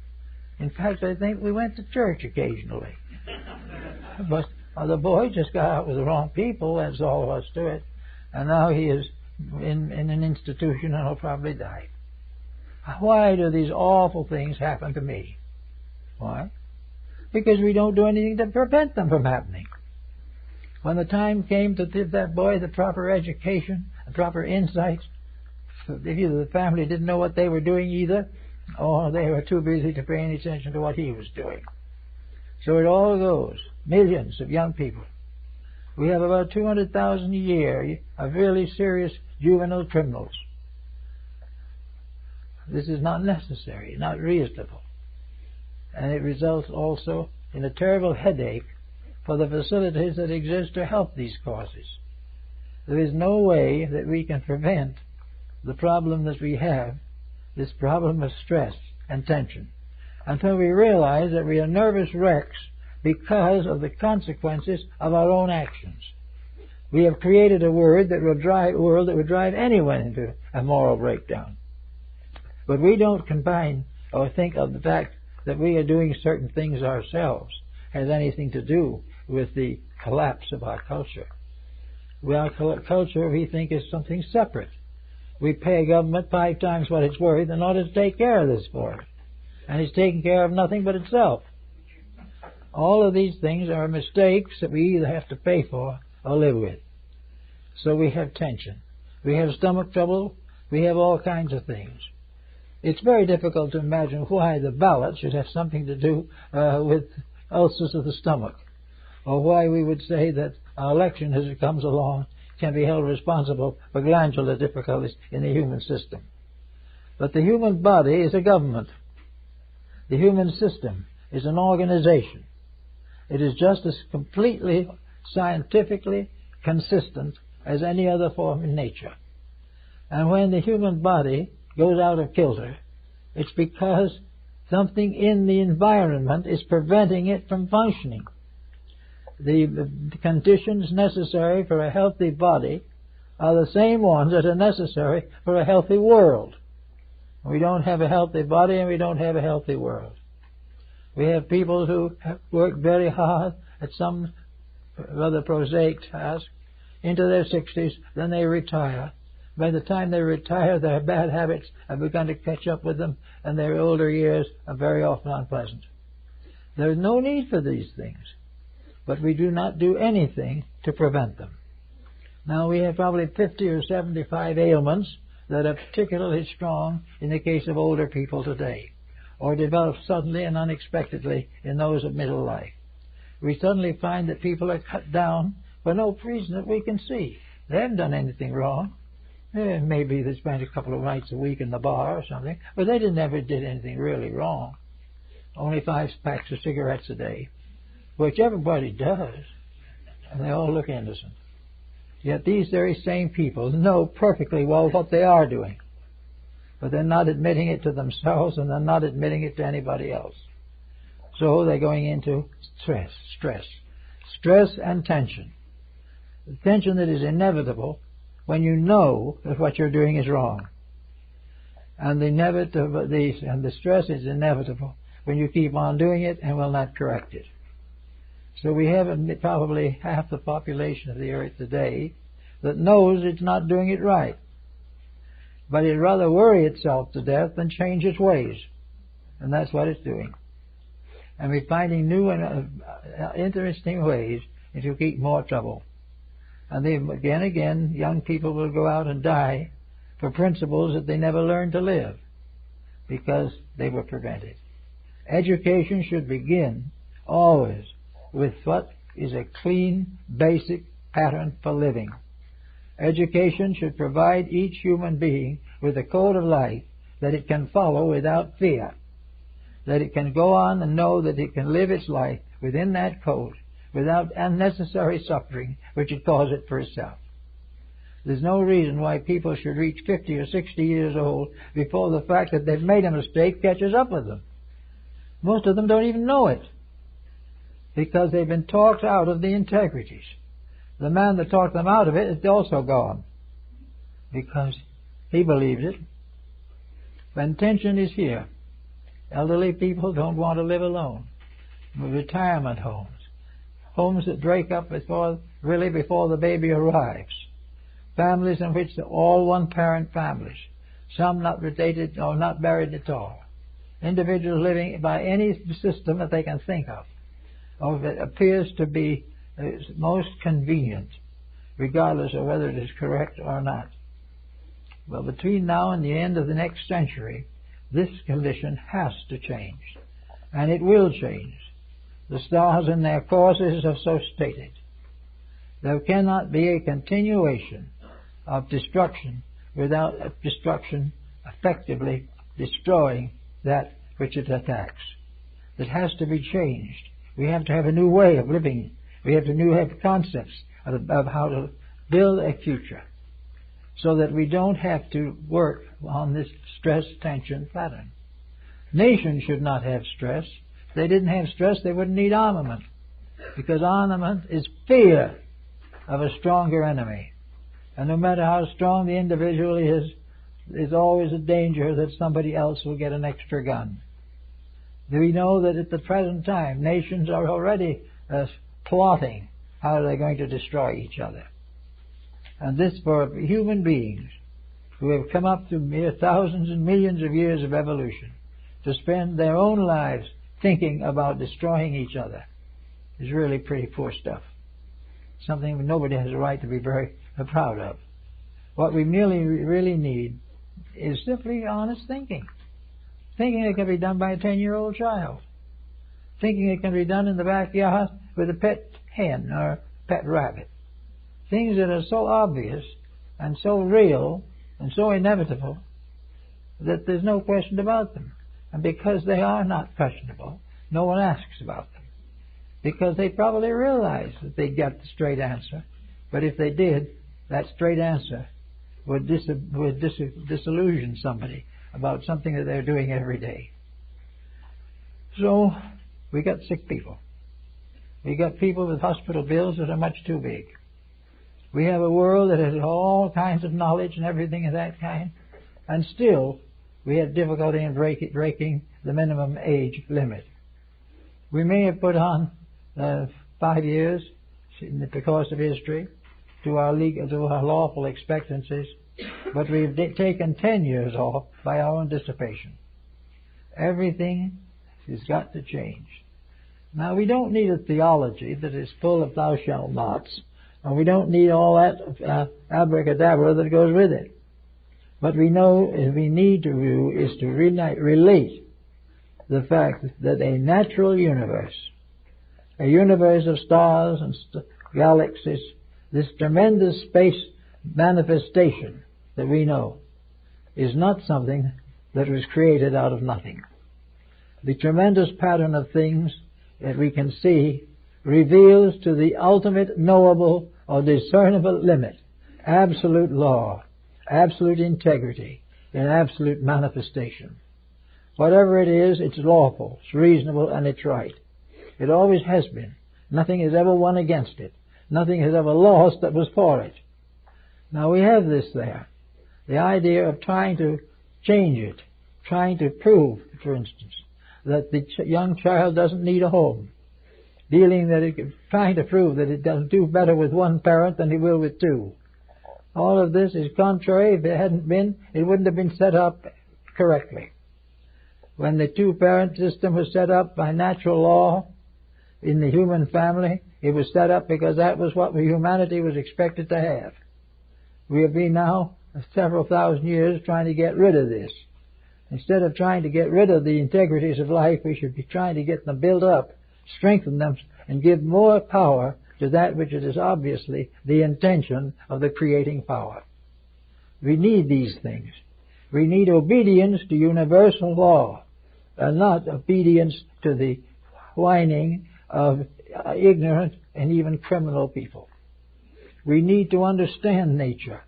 Speaker 1: In fact, I think we went to church occasionally. But the boy just got out with the wrong people, that's all of us to it. And now he is in an institution and will probably die. Why do these awful things happen to me? Why? Because we don't do anything to prevent them from happening. When the time came to give that boy the proper education, the proper insight, either the family didn't know what they were doing either, or they were too busy to pay any attention to what he was doing. So it all goes. Millions of young people. We have about 200,000 a year of really serious juvenile criminals. This is not necessary, not reasonable. And it results also in a terrible headache for the facilities that exist to help these causes. There is no way that we can prevent the problem that we have, this problem of stress and tension, until we realize that we are nervous wrecks because of the consequences of our own actions. We have created a world that would drive anyone into a moral breakdown. But we don't combine or think of the fact that we are doing certain things ourselves has anything to do with the collapse of our culture. Our culture, we think, is something separate. We pay government 5 times what it's worth in order to take care of this for it. And it's taking care of nothing but itself. All of these things are mistakes that we either have to pay for or live with. So we have tension. We have stomach trouble. We have all kinds of things. It's very difficult to imagine why the ballot should have something to do with ulcers of the stomach, or why we would say that our election as it comes along can be held responsible for glandular difficulties in the human system. But the human body is a government. The human system is an organization. It is just as completely scientifically consistent as any other form in nature. And when the human body goes out of kilter, it's because something in the environment is preventing it from functioning. The conditions necessary for a healthy body are the same ones that are necessary for a healthy world. We don't have a healthy body and we don't have a healthy world. We have people who work very hard at some rather prosaic task into their 60s, then they retire. By the time they retire, their bad habits have begun to catch up with them, and their older years are very often unpleasant. There is no need for these things, but we do not do anything to prevent them. Now, we have probably 50 or 75 ailments that are particularly strong in the case of older people today, or develop suddenly and unexpectedly in those of middle life. We suddenly find that people are cut down for no reason that we can see. They haven't done anything wrong. Maybe they spent a couple of nights a week in the bar or something, but they never did anything really wrong. Only 5 packs of cigarettes a day, which everybody does, and they all look innocent. Yet these very same people know perfectly well what they are doing, but they're not admitting it to themselves, and they're not admitting it to anybody else. So they're going into stress and tension. The tension that is inevitable when you know that what you're doing is wrong. And the stress is inevitable when you keep on doing it and will not correct it. So we have probably half the population of the earth today that knows it's not doing it right. But it'd rather worry itself to death than change its ways. And that's what it's doing. And we're finding new and interesting ways to keep more trouble. And again, young people will go out and die for principles that they never learned to live because they were prevented. Education should begin always with what is a clean, basic pattern for living. Education should provide each human being with a code of life that it can follow without fear, that it can go on and know that it can live its life within that code without unnecessary suffering which it caused it for itself. There's no reason why people should reach 50 or 60 years old before the fact that they've made a mistake catches up with them. Most of them don't even know it because they've been talked out of the integrities. The man that talked them out of it is also gone because he believed it. When tension is here, Elderly people don't want to live alone. Retirement homes. Homes that break up before the baby arrives. Families in which they're all one-parent families. Some not related or not married at all. Individuals living by any system that they can think of, or that appears to be most convenient, regardless of whether it is correct or not. Well, between now and the end of the next century, this condition has to change, and it will change. The stars in their courses have so stated. There cannot be a continuation of destruction without destruction effectively destroying that which it attacks. It has to be changed. We have to have a new way of living. We have to have concepts of how to build a future so that we don't have to work on this stress-tension pattern. Nations should not have stress. If they didn't have stress, they wouldn't need armament, because armament is fear of a stronger enemy. And no matter how strong the individual is, there's always a danger that somebody else will get an extra gun. We know that at the present time, nations are already plotting how they're going to destroy each other. And this for human beings who have come up through mere thousands and millions of years of evolution to spend their own lives thinking about destroying each other is really pretty poor stuff. Something nobody has a right to be very proud of. What we really need is simply honest thinking. Thinking that can be done by a 10-year-old child. Thinking it can be done in the backyard with a pet hen or a pet rabbit. Things that are so obvious and so real and so inevitable that there's no question about them. And because they are not questionable, no one asks about them. Because they probably realize that they get the straight answer. But if they did, that straight answer would disillusion somebody about something that they're doing every day. So, we got sick people. We got people with hospital bills that are much too big. We have a world that has all kinds of knowledge and everything of that kind, and still we have difficulty in breaking the minimum age limit. We may have put on 5 years in the course of history to our lawful expectancies, but we've taken 10 years off by our own dissipation. Everything has got to change. Now, we don't need a theology that is full of thou shalt nots, and we don't need all that abracadabra that goes with it. What we know is we need to do is to relate the fact that a natural universe, a universe of stars and galaxies, this tremendous space manifestation that we know, is not something that was created out of nothing. The tremendous pattern of things that we can see reveals to the ultimate knowable or discernible limit absolute law, absolute integrity, and absolute manifestation. Whatever it is, it's lawful, it's reasonable, and it's right. It always has been. Nothing has ever won against it. Nothing has ever lost that was for it. Now we have this there. The idea of trying to change it, trying to prove, for instance, that the young child doesn't need a home, trying to prove that it doesn't do better with one parent than it will with two. All of this is contrary. If it hadn't been, it wouldn't have been set up correctly. When the two-parent system was set up by natural law in the human family, it was set up because that was what humanity was expected to have. We have been now several thousand years trying to get rid of this. Instead of trying to get rid of the integrities of life, we should be trying to get them built up, strengthen them, and give more power to that which is obviously the intention of the creating power. We need these things. We need obedience to universal law, and not obedience to the whining of ignorant and even criminal people. We need to understand nature.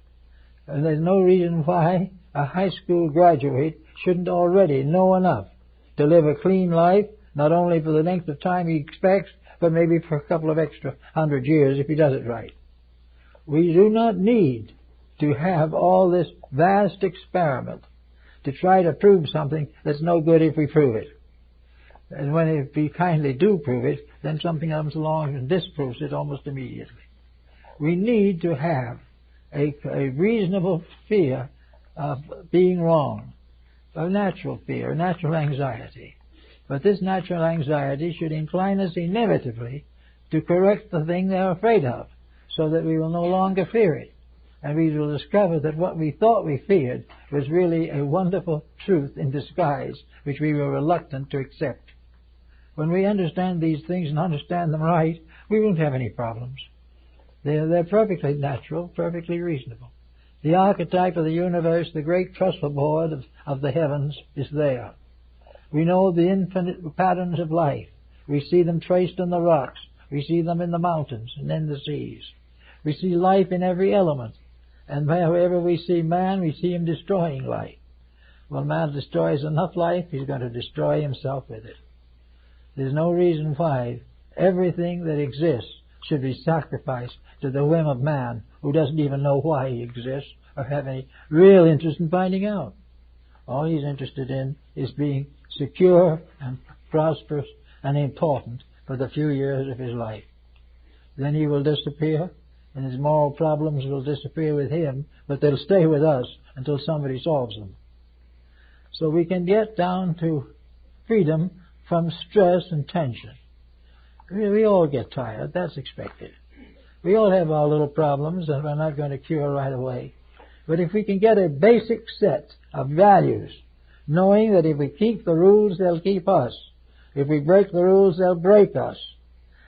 Speaker 1: And there's no reason why a high school graduate shouldn't already know enough to live a clean life, not only for the length of time he expects, but maybe for a couple of extra 100 years if he does it right. We do not need to have all this vast experiment to try to prove something that's no good if we prove it. And when we kindly do prove it, then something comes along and disproves it almost immediately. We need to have a reasonable fear of being wrong, a natural fear, a natural anxiety. But this natural anxiety should incline us inevitably to correct the thing they're afraid of, so that we will no longer fear it. And we will discover that what we thought we feared was really a wonderful truth in disguise, which we were reluctant to accept. When we understand these things and understand them right, we won't have any problems. They're perfectly natural, perfectly reasonable. The archetype of the universe, the great trestle board of the heavens, is there. We know the infinite patterns of life. We see them traced in the rocks. We see them in the mountains and in the seas. We see life in every element. And wherever we see man, we see him destroying life. When man destroys enough life, he's going to destroy himself with it. There's no reason why everything that exists should be sacrificed to the whim of man, who doesn't even know why he exists or have any real interest in finding out. All he's interested in is being secure and prosperous and important for the few years of his life. Then he will disappear, and his moral problems will disappear with him, but they'll stay with us until somebody solves them. So we can get down to freedom from stress and tension. We all get tired. That's expected. We all have our little problems that we're not going to cure right away. But if we can get a basic set of values, knowing that if we keep the rules, they'll keep us. If we break the rules, they'll break us.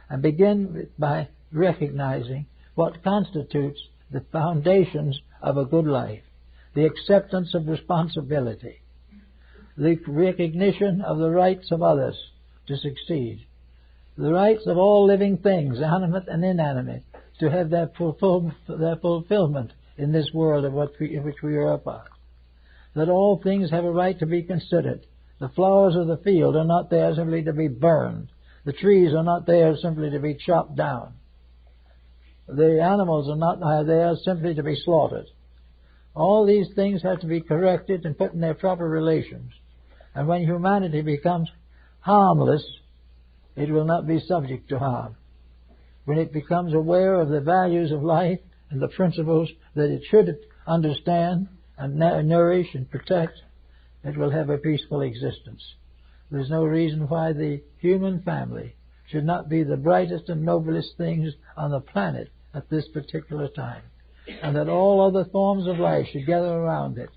Speaker 1: And begin by recognizing what constitutes the foundations of a good life. The acceptance of responsibility. The recognition of the rights of others to succeed. The rights of all living things, animate and inanimate, to have their fulfillment in this world of which we are a part. That all things have a right to be considered. The flowers of the field are not there simply to be burned. The trees are not there simply to be chopped down. The animals are not there simply to be slaughtered. All these things have to be corrected and put in their proper relations. And when humanity becomes harmless, it will not be subject to harm. When it becomes aware of the values of life and the principles that it should understand and nourish and protect, it will have a peaceful existence. There's no reason why the human family should not be the brightest and noblest things on the planet at this particular time, and that all other forms of life should gather around it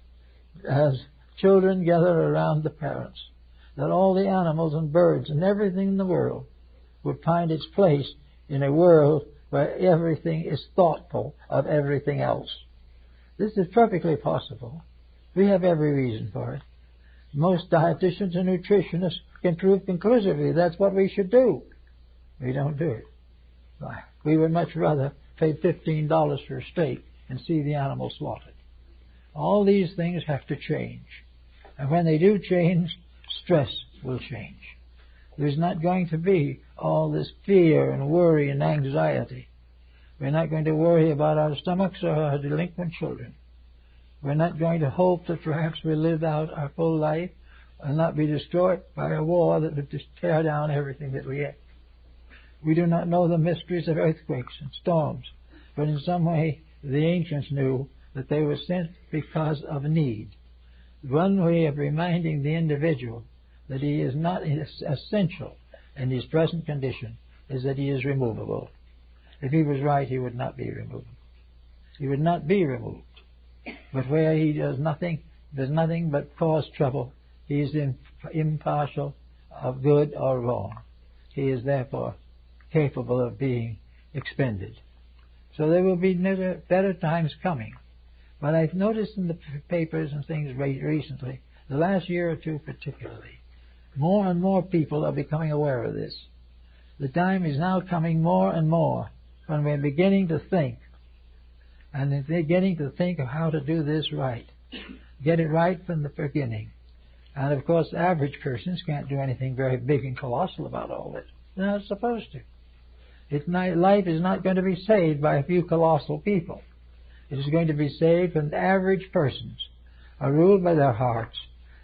Speaker 1: as children gather around the parents, that all the animals and birds and everything in the world would find its place in a world where everything is thoughtful of everything else. This is perfectly possible. We have every reason for it. Most dietitians and nutritionists can prove conclusively that's what we should do. We don't do it. We would much rather pay $15 for a steak and see the animal slaughtered. All these things have to change. And when they do change, stress will change. There's not going to be all this fear and worry and anxiety. We're not going to worry about our stomachs or our delinquent children. We're not going to hope that perhaps we'll live out our full life and not be destroyed by a war that would just tear down everything that we have. We do not know the mysteries of earthquakes and storms, but in some way the ancients knew that they were sent because of need. One way of reminding the individual that he is not essential in his present condition is that he is removable. If he was right, he would not be removable. He would not be removed. But where he does nothing but cause trouble, he is impartial of good or wrong. He is therefore capable of being expended. So there will be better times coming. But I've noticed in the papers and things recently, the last year or two particularly, more and more people are becoming aware of this. The time is now coming more and more when we're beginning to think, and they're beginning to think of how to do this right. Get it right from the beginning. And of course, average persons can't do anything very big and colossal about all this. They're not supposed to. Life is not going to be saved by a few colossal people. It is going to be saved from average persons are ruled by their hearts,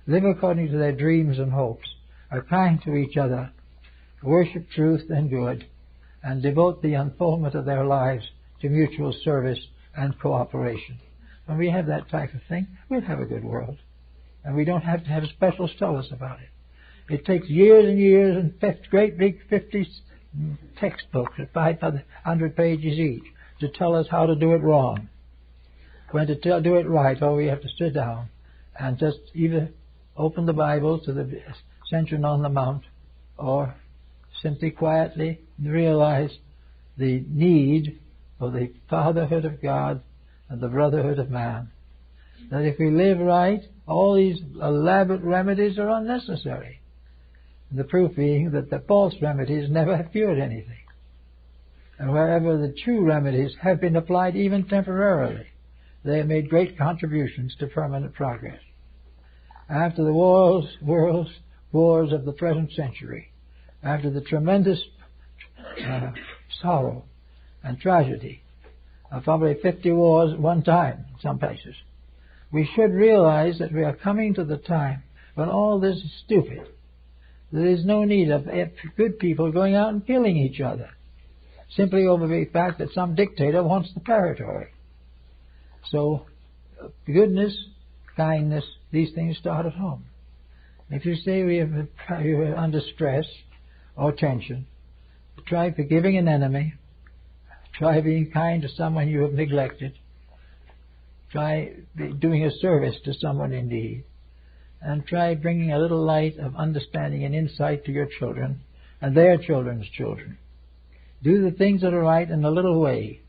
Speaker 1: live according to their dreams and hopes, are kind to each other, worship truth and good, and devote the unfoldment of their lives to mutual service and cooperation. When we have that type of thing, we'll have a good world. And we don't have to have specials tell us about it. It takes years and years and great big 50 textbooks at 500 pages each to tell us how to do it wrong. When to do it right, we have to sit down and just either open the Bible to the Ascension on the Mount or simply quietly realize the need for the fatherhood of God and the brotherhood of man. That if we live right, all these elaborate remedies are unnecessary. And the proof being that the false remedies never have cured anything. And wherever the true remedies have been applied even temporarily, they have made great contributions to permanent progress. After the world's wars of the present century, after the tremendous sorrow and tragedy of probably 50 wars at one time in some places, we should realize that we are coming to the time when all this is stupid. There is no need of good people going out and killing each other, simply over the fact that some dictator wants the territory. So, goodness, kindness, these things start at home. If you say you are under stress or tension, try forgiving an enemy, try being kind to someone you have neglected, try doing a service to someone in need, and try bringing a little light of understanding and insight to your children and their children's children. Do the things that are right in a little way,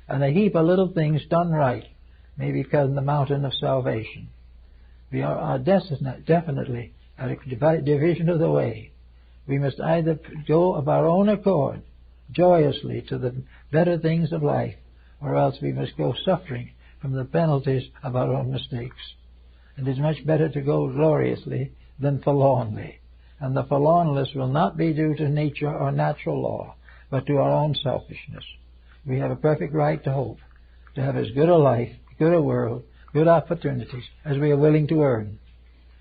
Speaker 1: and a heap of little things done right may become the mountain of salvation. We are definitely at a division of the way. We must either go of our own accord, joyously, to the better things of life, or else we must go suffering from the penalties of our own mistakes. It is much better to go gloriously than forlornly. And the forlornness will not be due to nature or natural law, but to our own selfishness. We have a perfect right to hope, to have as good a life, good a world, good opportunities as we are willing to earn.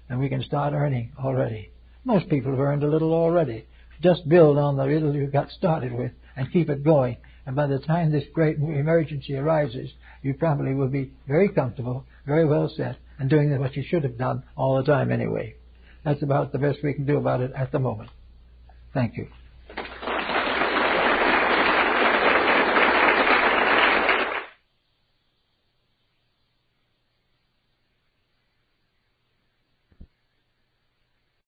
Speaker 1: And we can start earning already. Most people have earned a little already. Just build on the little you got started with and keep it going. And by the time this great emergency arises, you probably will be very comfortable, very well set, and doing what you should have done all the time anyway. That's about the best we can do about it at the moment. Thank you.